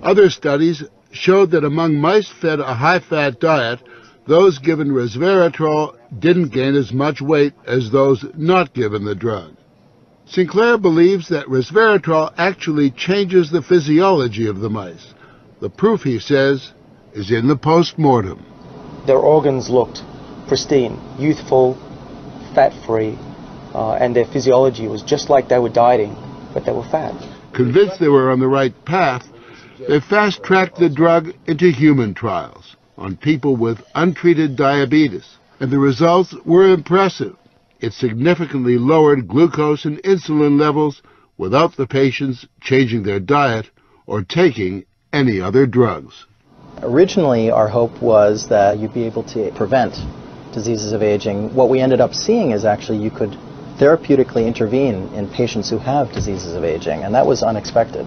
Other studies showed that among mice fed a high-fat diet, those given resveratrol didn't gain as much weight as those not given the drug. Sinclair believes that resveratrol actually changes the physiology of the mice. The proof, he says, is in the post-mortem. Their organs looked pristine, youthful, fat-free, and their physiology was just like they were dieting, but they were fat. Convinced they were on the right path, they fast-tracked the drug into human trials on people with untreated diabetes, and the results were impressive. It significantly lowered glucose and insulin levels without the patients changing their diet or taking any other drugs. Originally, our hope was that you'd be able to prevent diseases of aging. What we ended up seeing is actually you could therapeutically intervene in patients who have diseases of aging, and that was unexpected.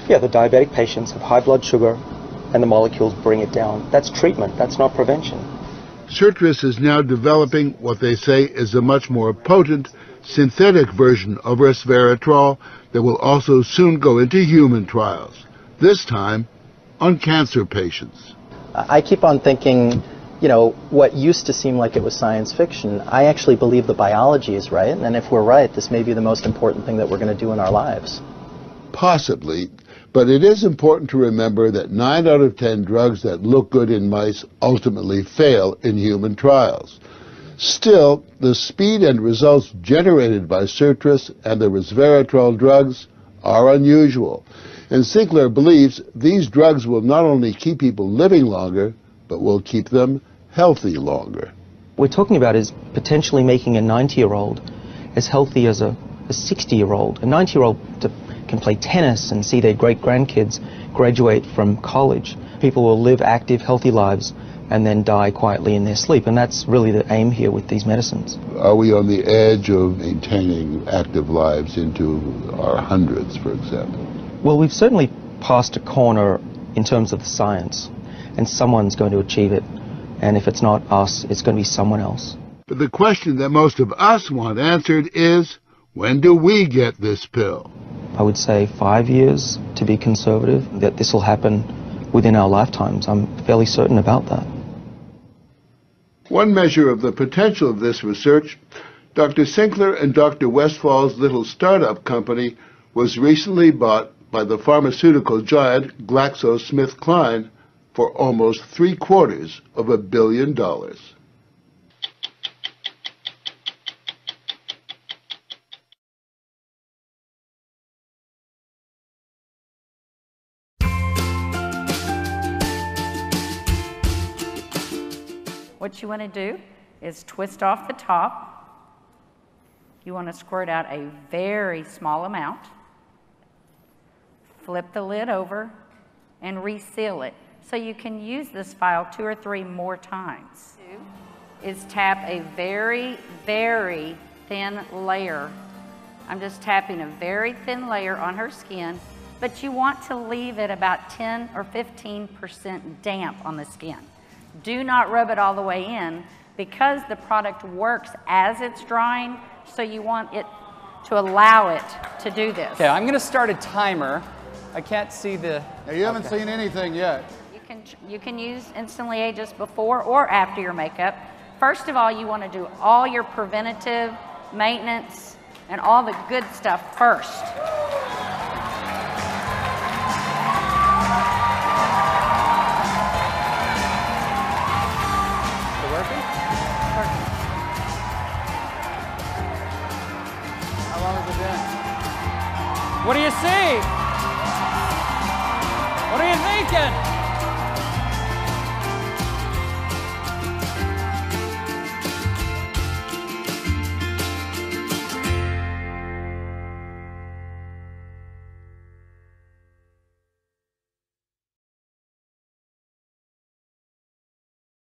Yeah, the diabetic patients have high blood sugar, and the molecules bring it down. That's treatment, that's not prevention. Sirtris is now developing what they say is a much more potent synthetic version of resveratrol that will also soon go into human trials, this time on cancer patients. I keep on thinking, you know, what used to seem like it was science fiction, I actually believe the biology is right, and if we're right, this may be the most important thing that we're going to do in our lives. Possibly, but it is important to remember that 9 out of 10 drugs that look good in mice ultimately fail in human trials. Still, the speed and results generated by Sirtris and the resveratrol drugs are unusual, and Sinclair believes these drugs will not only keep people living longer, but will keep them healthy longer. What we're talking about is potentially making a 90-year-old as healthy as a 60-year-old. A 90-year-old can play tennis and see their great-grandkids graduate from college. People will live active, healthy lives and then die quietly in their sleep, and that's really the aim here with these medicines. Are we on the edge of maintaining active lives into our hundreds, for example? Well, we've certainly passed a corner in terms of the science, and someone's going to achieve it, and if it's not us, it's going to be someone else. But the question that most of us want answered is, when do we get this pill? I would say 5 years, to be conservative, that this will happen within our lifetimes. I'm fairly certain about that. One measure of the potential of this research, Dr. Sinclair and Dr. Westfall's little startup company was recently bought by the pharmaceutical giant GlaxoSmithKline for almost $750 million. What you want to do is twist off the top. You want to squirt out a very small amount. Flip the lid over and reseal it. So you can use this vial 2 or 3 more times. Is tap a very, very thin layer. I'm just tapping a very thin layer on her skin, but you want to leave it about 10 or 15% damp on the skin. Do not rub it all the way in because the product works as it's drying, so you want it to allow it to do this. Okay, I'm going to start a timer. I can't see the... Now, you haven't seen anything yet. You can use Instantly Ageless before or after your makeup. First of all, you want to do all your preventative maintenance and all the good stuff first. What do you see? What are you thinking?